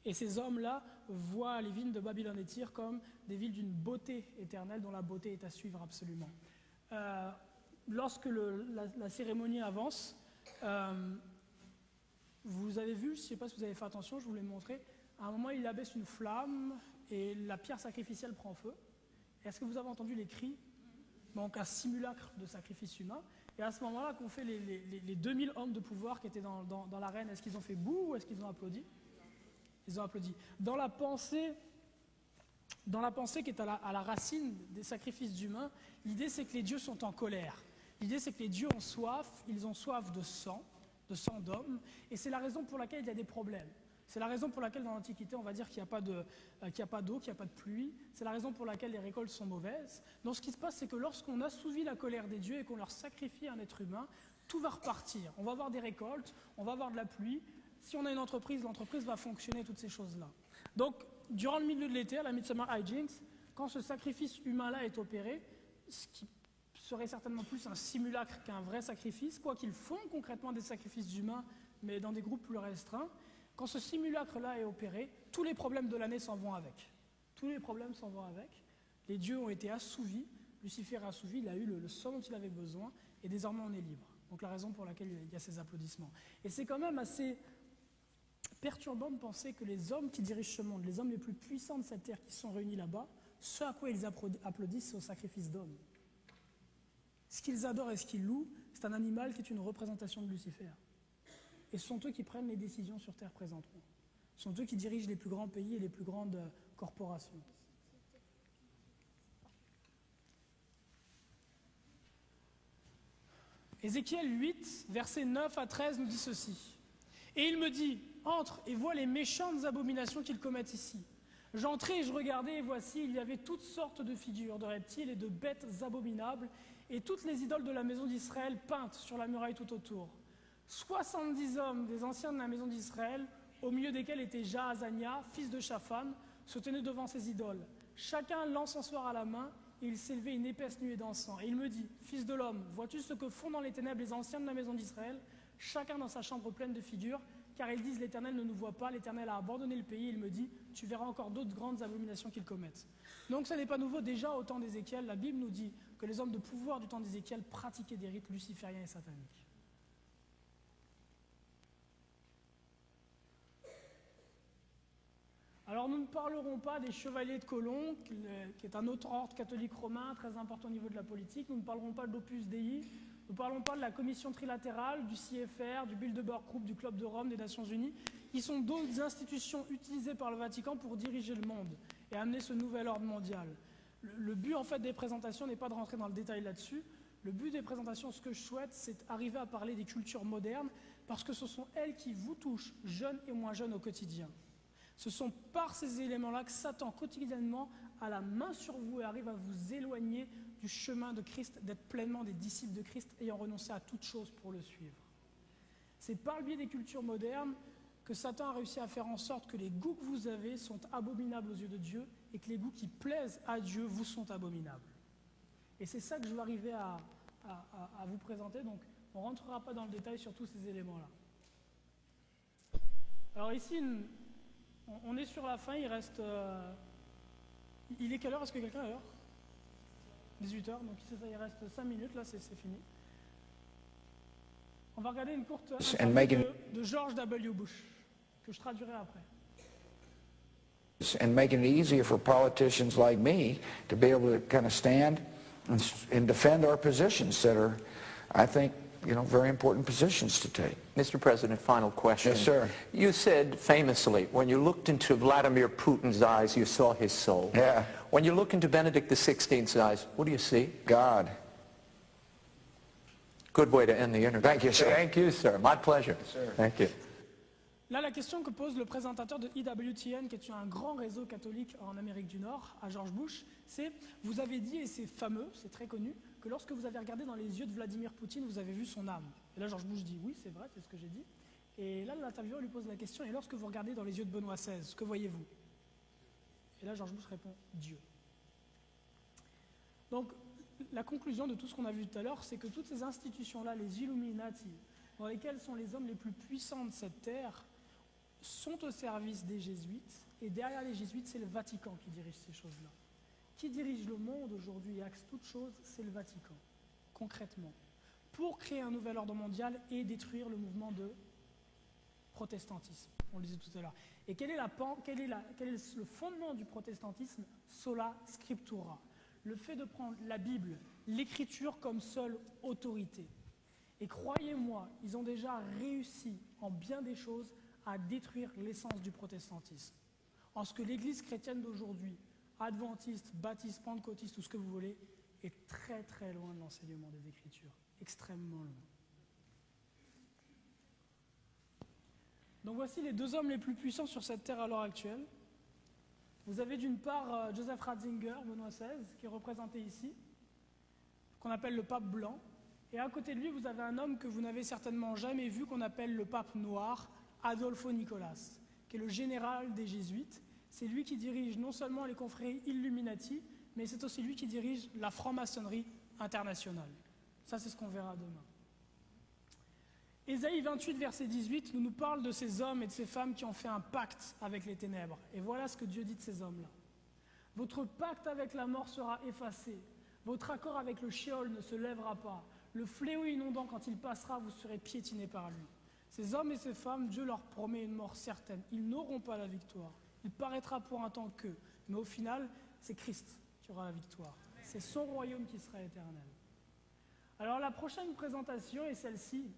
Et ces hommes-là voient les villes de Babylone et Tyr comme des villes d'une beauté éternelle, dont la beauté est à suivre absolument. Lorsque la cérémonie avance, vous avez vu, je ne sais pas si vous avez fait attention, je vous l'ai montré, à un moment il abaisse une flamme et la pierre sacrificielle prend feu. Est-ce que vous avez entendu les cris? Donc un simulacre de sacrifice humain. Et à ce moment-là qu'on fait les 2000 hommes de pouvoir qui étaient dans l'arène, est-ce qu'ils ont fait bouh ou est-ce qu'ils ont applaudi? Ils ont applaudi. Dans la pensée qui est à la racine des sacrifices humains, l'idée c'est que les dieux sont en colère. L'idée c'est que les dieux ont soif, ils ont soif de sang d'hommes, et c'est la raison pour laquelle il y a des problèmes. C'est la raison pour laquelle dans l'Antiquité on va dire qu'il n'y a pas d'eau, qu'il n'y a pas de pluie. C'est la raison pour laquelle les récoltes sont mauvaises. Donc ce qui se passe c'est que lorsqu'on assouvit la colère des dieux et qu'on leur sacrifie un être humain, tout va repartir. On va avoir des récoltes, on va avoir de la pluie. Si on a une entreprise, l'entreprise va fonctionner, toutes ces choses-là. Donc, durant le milieu de l'été, à la Midsummer Hijinks, quand ce sacrifice humain-là est opéré, ce qui serait certainement plus un simulacre qu'un vrai sacrifice, quoi qu'ils font concrètement des sacrifices humains, mais dans des groupes plus restreints, quand ce simulacre-là est opéré, tous les problèmes de l'année s'en vont avec. Tous les problèmes s'en vont avec. Les dieux ont été assouvis, Lucifer est assouvi, il a eu le sang dont il avait besoin, et désormais on est libre. Donc la raison pour laquelle il y a ces applaudissements. Et c'est quand même assez perturbant de penser que les hommes qui dirigent ce monde, les hommes les plus puissants de cette terre qui sont réunis là-bas, ce à quoi ils applaudissent, c'est au sacrifice d'hommes. Ce qu'ils adorent et ce qu'ils louent, c'est un animal qui est une représentation de Lucifer. Et ce sont eux qui prennent les décisions sur terre présentement. Ce sont eux qui dirigent les plus grands pays et les plus grandes corporations. Ézéchiel 8, versets 9 à 13 nous dit ceci. Et il me dit, entre et vois les méchantes abominations qu'ils commettent ici. J'entrai et je regardais, et voici, il y avait toutes sortes de figures, de reptiles et de bêtes abominables, et toutes les idoles de la maison d'Israël peintes sur la muraille tout autour. 70 hommes des anciens de la maison d'Israël, au milieu desquels était Jaazania, fils de Shaphan, se tenaient devant ces idoles. Chacun l'encensoir à la main, et il s'élevait une épaisse nuée d'encens. Et il me dit, fils de l'homme, vois-tu ce que font dans les ténèbres les anciens de la maison d'Israël, chacun dans sa chambre pleine de figures, car ils disent l'Éternel ne nous voit pas, l'Éternel a abandonné le pays. Il me dit, tu verras encore d'autres grandes abominations qu'ils commettent. Donc ce n'est pas nouveau, déjà au temps d'Ézéchiel, la Bible nous dit que les hommes de pouvoir du temps d'Ézéchiel pratiquaient des rites lucifériens et sataniques. Alors nous ne parlerons pas des chevaliers de Colomb, qui est un autre ordre catholique romain très important au niveau de la politique. Nous ne parlerons pas de l'Opus Dei. Nous ne parlons pas de la commission trilatérale, du CFR, du Bilderberg Group, du Club de Rome, des Nations Unies. Ils sont d'autres institutions utilisées par le Vatican pour diriger le monde et amener ce nouvel ordre mondial. Le but en fait des présentations n'est pas de rentrer dans le détail là-dessus. Le but des présentations, ce que je souhaite, c'est d'arriver à parler des cultures modernes parce que ce sont elles qui vous touchent, jeunes et moins jeunes au quotidien. Ce sont par ces éléments-là que Satan quotidiennement a la main sur vous et arrive à vous éloigner du chemin de Christ, d'être pleinement des disciples de Christ ayant renoncé à toute chose pour le suivre. C'est par le biais des cultures modernes que Satan a réussi à faire en sorte que les goûts que vous avez sont abominables aux yeux de Dieu et que les goûts qui plaisent à Dieu vous sont abominables. Et c'est ça que je vais arriver à vous présenter, donc on ne rentrera pas dans le détail sur tous ces éléments-là. Alors ici, on est sur la fin, il reste... il est quelle heure? Est-ce que quelqu'un a l'heure? 18h, donc il reste 5 minutes, là c'est fini. On va regarder une courte interview de George W. Bush, que je traduirai après. And making it easier for politicians like me to be able to kind of stand and defend our positions that are, I think, very important positions to take. Mr. President, final question. Yes, sir. You said famously, when you looked into Vladimir Putin's eyes, you saw his soul. Yeah. When you look into Benedict XVI's eyes, what do you see? God. Good way to end the interview. Thank you, sir. Thank you, sir. My pleasure. Yes, sir. Thank you. Là, la question que pose le présentateur de EWTN, qui est un grand réseau catholique en Amérique du Nord, à George Bush, c'est, vous avez dit, et c'est fameux, c'est très connu, que lorsque vous avez regardé dans les yeux de Vladimir Poutine, vous avez vu son âme. Et là, George Bush dit, oui, c'est vrai, c'est ce que j'ai dit. Et là, l'intervieweur lui pose la question, et lorsque vous regardez dans les yeux de Benoît XVI, que voyez-vous? Et là, George Bush répond, Dieu. Donc, la conclusion de tout ce qu'on a vu tout à l'heure, c'est que toutes ces institutions-là, les Illuminati, dans lesquelles sont les hommes les plus puissants de cette terre, sont au service des jésuites, et derrière les jésuites, c'est le Vatican qui dirige ces choses-là. Qui dirige le monde aujourd'hui et axe toute chose, c'est le Vatican, concrètement, pour créer un nouvel ordre mondial et détruire le mouvement de protestantisme, on le disait tout à l'heure. Et quel est le fondement du protestantisme? Sola scriptura, le fait de prendre la Bible, l'écriture comme seule autorité. Et croyez-moi, ils ont déjà réussi en bien des choses à détruire l'essence du protestantisme. En ce que l'Église chrétienne d'aujourd'hui, adventiste, baptiste, pentecôtiste, tout ce que vous voulez, est très très loin de l'enseignement des Écritures, extrêmement loin. Donc voici les deux hommes les plus puissants sur cette terre à l'heure actuelle. Vous avez d'une part Joseph Ratzinger, Benoît XVI, qui est représenté ici, qu'on appelle le pape blanc. Et à côté de lui, vous avez un homme que vous n'avez certainement jamais vu, qu'on appelle le pape noir, Adolfo Nicolas, qui est le général des jésuites. C'est lui qui dirige non seulement les confréries Illuminati, mais c'est aussi lui qui dirige la franc-maçonnerie internationale. Ça, c'est ce qu'on verra demain. Ésaïe 28, verset 18, nous parle de ces hommes et de ces femmes qui ont fait un pacte avec les ténèbres. Et voilà ce que Dieu dit de ces hommes-là. Votre pacte avec la mort sera effacé. Votre accord avec le Sheol ne se lèvera pas. Le fléau inondant, quand il passera, vous serez piétinés par lui. Ces hommes et ces femmes, Dieu leur promet une mort certaine. Ils n'auront pas la victoire. Il paraîtra pour un temps qu'eux. Mais au final, c'est Christ qui aura la victoire. C'est son royaume qui sera éternel. Alors la prochaine présentation est celle-ci.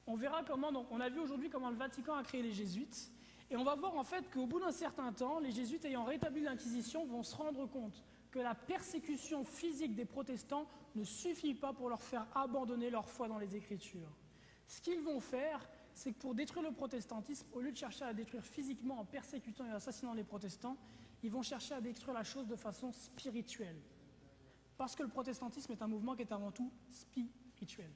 On verra comment, donc, on a vu aujourd'hui comment le Vatican a créé les jésuites, et on va voir en fait qu'au bout d'un certain temps, les jésuites ayant rétabli l'Inquisition vont se rendre compte que la persécution physique des protestants ne suffit pas pour leur faire abandonner leur foi dans les Écritures. Ce qu'ils vont faire, c'est que pour détruire le protestantisme, au lieu de chercher à détruire physiquement en persécutant et assassinant les protestants, ils vont chercher à détruire la chose de façon spirituelle. Parce que le protestantisme est un mouvement qui est avant tout spirituel.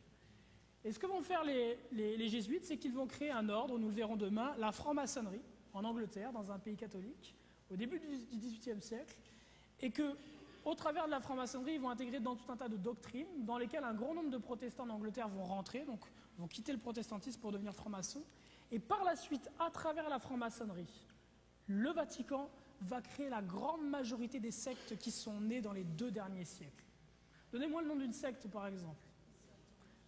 Et ce que vont faire les jésuites, c'est qu'ils vont créer un ordre, nous le verrons demain, la franc-maçonnerie, en Angleterre, dans un pays catholique, au début du XVIIIe siècle, et qu'au travers de la franc-maçonnerie, ils vont intégrer dans tout un tas de doctrines, dans lesquelles un grand nombre de protestants en Angleterre vont rentrer, donc vont quitter le protestantisme pour devenir francs-maçons, et par la suite, à travers la franc-maçonnerie, le Vatican va créer la grande majorité des sectes qui sont nées dans les 2 derniers siècles. Donnez-moi le nom d'une secte, par exemple.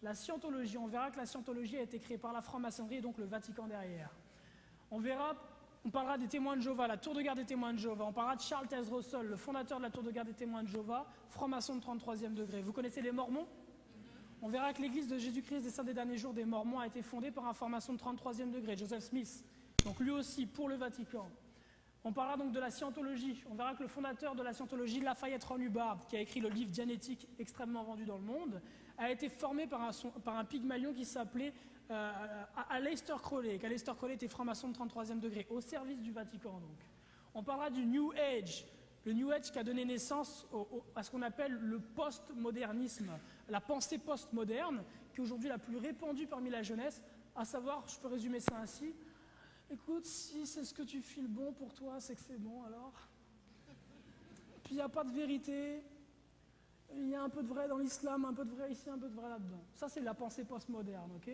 La scientologie, on verra que la scientologie a été créée par la franc-maçonnerie et donc le Vatican derrière. On parlera des témoins de Jéhovah, la tour de garde des témoins de Jéhovah. On parlera de Charles Taze Russell, le fondateur de la tour de garde des témoins de Jéhovah, franc-maçon de 33e degré. Vous connaissez les Mormons? On verra que l'église de Jésus-Christ des Saints des Derniers Jours des Mormons a été fondée par un franc-maçon de 33e degré, Joseph Smith. Donc lui aussi, pour le Vatican. On parlera donc de la scientologie. On verra que le fondateur de la scientologie, Lafayette Ron Hubbard, qui a écrit le livre Dianétique extrêmement vendu dans le monde, a été formé par un pygmalion qui s'appelait Aleister Crowley. Aleister Crowley était franc-maçon de 33e degré, au service du Vatican donc. On parlera du New Age, le New Age qui a donné naissance à ce qu'on appelle le postmodernisme, la pensée postmoderne, qui est aujourd'hui la plus répandue parmi la jeunesse, à savoir, je peux résumer ça ainsi, écoute, si c'est ce que tu files bon pour toi, c'est que c'est bon alors. Puis il n'y a pas de vérité, il y a un peu de vrai dans l'islam, un peu de vrai ici, un peu de vrai là-dedans. Ça, c'est la pensée postmoderne, ok?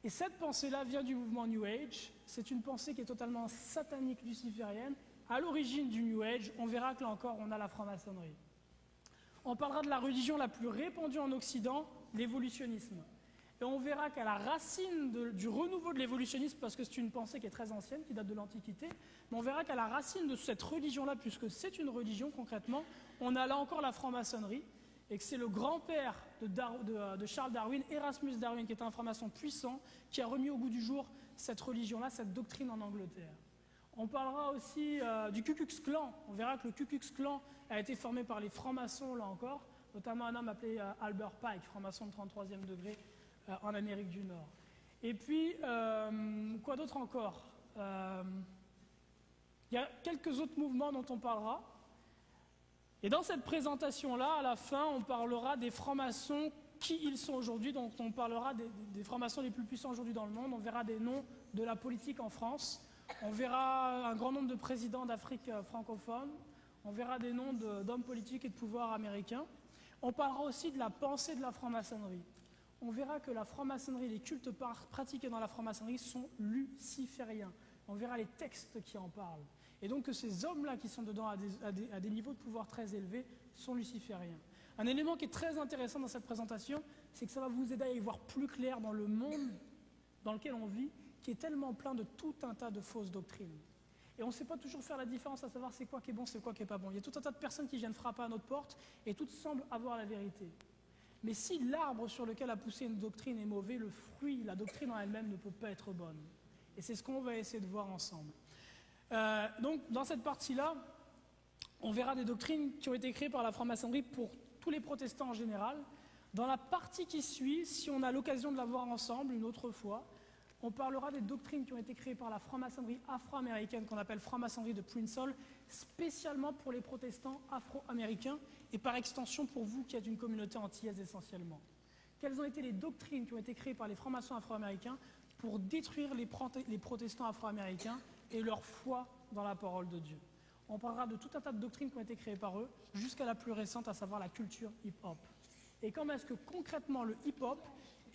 Et cette pensée-là vient du mouvement New Age. C'est une pensée qui est totalement satanique, luciférienne. À l'origine du New Age, on verra que là encore, on a la franc-maçonnerie. On parlera de la religion la plus répandue en Occident, l'évolutionnisme. Et on verra qu'à la racine du renouveau de l'évolutionnisme, parce que c'est une pensée qui est très ancienne, qui date de l'Antiquité, mais on verra qu'à la racine de cette religion-là, puisque c'est une religion concrètement, on a là encore la franc-maçonnerie, et que c'est le grand-père de Charles Darwin, Erasmus Darwin, qui est un franc-maçon puissant, qui a remis au goût du jour cette religion-là, cette doctrine en Angleterre. On parlera aussi du Ku Klux Klan. On verra que le Ku Klux Klan a été formé par les francs-maçons, là encore, notamment un homme appelé Albert Pike, franc-maçon de 33e degré, en Amérique du Nord. Et puis, quoi d'autre encore? Il y a quelques autres mouvements dont on parlera. Et dans cette présentation-là, à la fin, on parlera des francs-maçons, qui ils sont aujourd'hui. Donc on parlera des francs-maçons les plus puissants aujourd'hui dans le monde. On verra des noms de la politique en France. On verra un grand nombre de présidents d'Afrique francophone. On verra des noms d'hommes politiques et de pouvoirs américains. On parlera aussi de la pensée de la franc-maçonnerie. on verra que la franc-maçonnerie, les cultes pratiqués dans la franc-maçonnerie sont lucifériens. On verra les textes qui en parlent. Et donc que ces hommes-là qui sont dedans à des niveaux de pouvoir très élevés sont lucifériens. Un élément qui est très intéressant dans cette présentation, c'est que ça va vous aider à y voir plus clair dans le monde dans lequel on vit, qui est tellement plein de tout un tas de fausses doctrines. Et on ne sait pas toujours faire la différence à savoir c'est quoi qui est bon, c'est quoi qui n'est pas bon. Il y a tout un tas de personnes qui viennent frapper à notre porte et toutes semblent avoir la vérité. Mais si l'arbre sur lequel a poussé une doctrine est mauvais, le fruit, la doctrine en elle-même ne peut pas être bonne. Et c'est ce qu'on va essayer de voir ensemble. Donc, dans cette partie-là, on verra des doctrines qui ont été créées par la franc-maçonnerie pour tous les protestants en général. Dans la partie qui suit, si on a l'occasion de la voir ensemble une autre fois, on parlera des doctrines qui ont été créées par la franc-maçonnerie afro-américaine, qu'on appelle franc-maçonnerie de Prince Hall, spécialement pour les protestants afro-américains et par extension pour vous qui êtes une communauté antillaise essentiellement. Quelles ont été les doctrines qui ont été créées par les francs-maçons afro-américains pour détruire les protestants afro-américains et leur foi dans la parole de Dieu? On parlera de tout un tas de doctrines qui ont été créées par eux, jusqu'à la plus récente, à savoir la culture hip-hop. Et comment est-ce que concrètement le hip-hop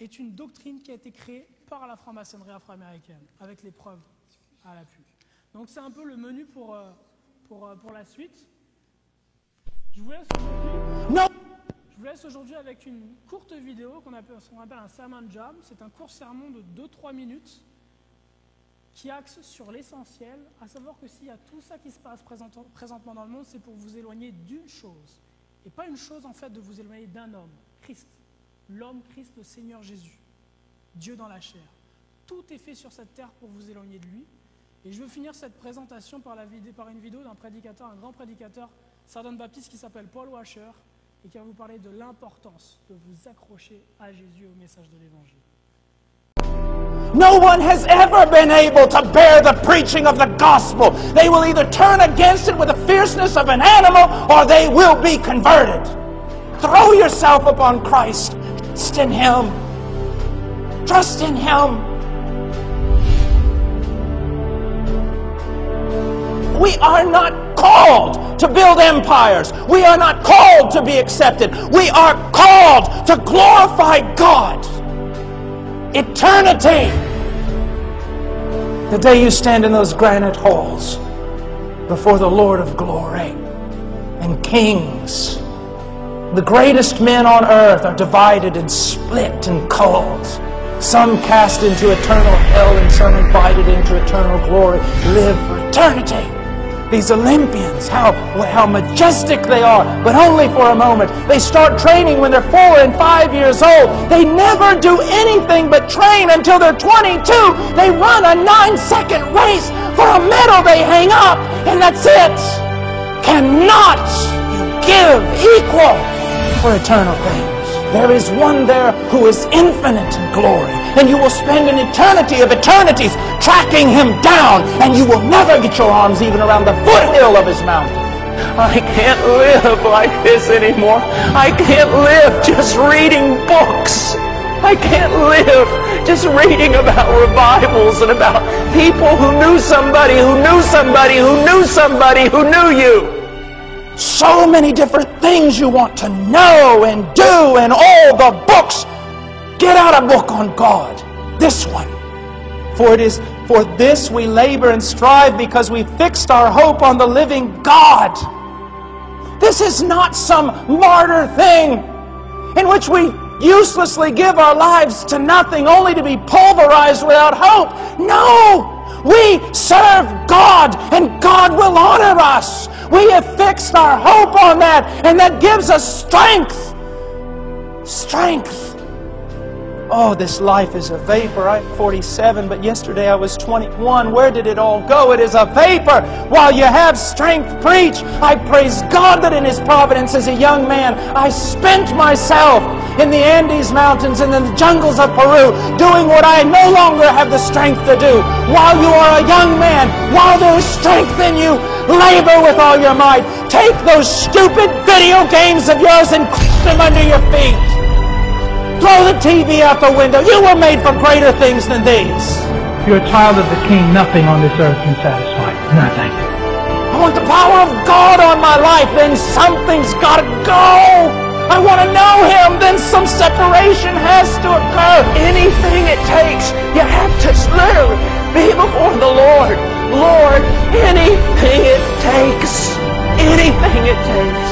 est une doctrine qui a été créée par la franc-maçonnerie afro-américaine, avec les preuves à l'appui. Donc c'est un peu le menu pour la suite. Je vous laisse aujourd'hui avec une courte vidéo qu'on appelle un sermon jam. C'est un court sermon de 2-3 minutes qui axe sur l'essentiel, à savoir que s'il y a tout ça qui se passe présentement dans le monde, c'est pour vous éloigner d'une chose. Et pas une chose en fait de vous éloigner d'un homme, Christ. L'homme Christ, le Seigneur Jésus, Dieu dans la chair. Tout est fait sur cette terre pour vous éloigner de lui. Et je veux finir cette présentation par une vidéo d'un prédicateur, un grand prédicateur, Southern Baptiste, qui s'appelle Paul Washer, et qui va vous parler de l'importance de vous accrocher à Jésus et au message de l'Évangile. No one has ever been able to bear the preaching of the gospel. They will either turn against it with the fierceness of an animal or they will be converted. Throw yourself upon Christ. Trust in Him. Trust in Him. We are not called to build empires. We are not called to be accepted. We are called to glorify God. Eternity. The day you stand in those granite halls before the Lord of glory and kings. The greatest men on earth are divided and split and called. Some cast into eternal hell and some invited into eternal glory. Live for eternity. These Olympians, how majestic they are, but only for a moment. They start training when they're 4 and 5 years old. They never do anything but train until they're 22. They run a 9-second race for a medal they hang up, and that's it. Cannot you give equal for eternal things? There is one there who is infinite in glory, and you will spend an eternity of eternities tracking Him down, and you will never get your arms even around the foothill of His mountain. I can't live like this anymore. I can't live just reading books. I can't live just reading about revivals and about people who knew somebody who knew somebody who knew somebody who knew you. So many different things you want to know and do, and all the books. Get out a book on God. This one. For it is for this we labor and strive, because we fixed our hope on the living God. This is not some martyr thing in which we uselessly give our lives to nothing only to be pulverized without hope. No! We serve God, and God will honor us. We have fixed our hope on that, and that gives us strength. Strength. Oh, this life is a vapor. I'm 47, but yesterday I was 21. Where did it all go? It is a vapor. While you have strength, preach. I praise God that in His providence as a young man, I spent myself in the Andes Mountains and in the jungles of Peru doing what I no longer have the strength to do. While you are a young man, while there is strength in you, labor with all your might. Take those stupid video games of yours and crush them under your feet. Throw the TV out the window. You were made for greater things than these. If you're a child of the King, nothing on this earth can satisfy you. Nothing. I want the power of God on my life. Then something's got to go. I want to know Him, then some separation has to occur. Anything it takes, you have to literally be before the Lord. Lord, anything it takes. Anything it takes.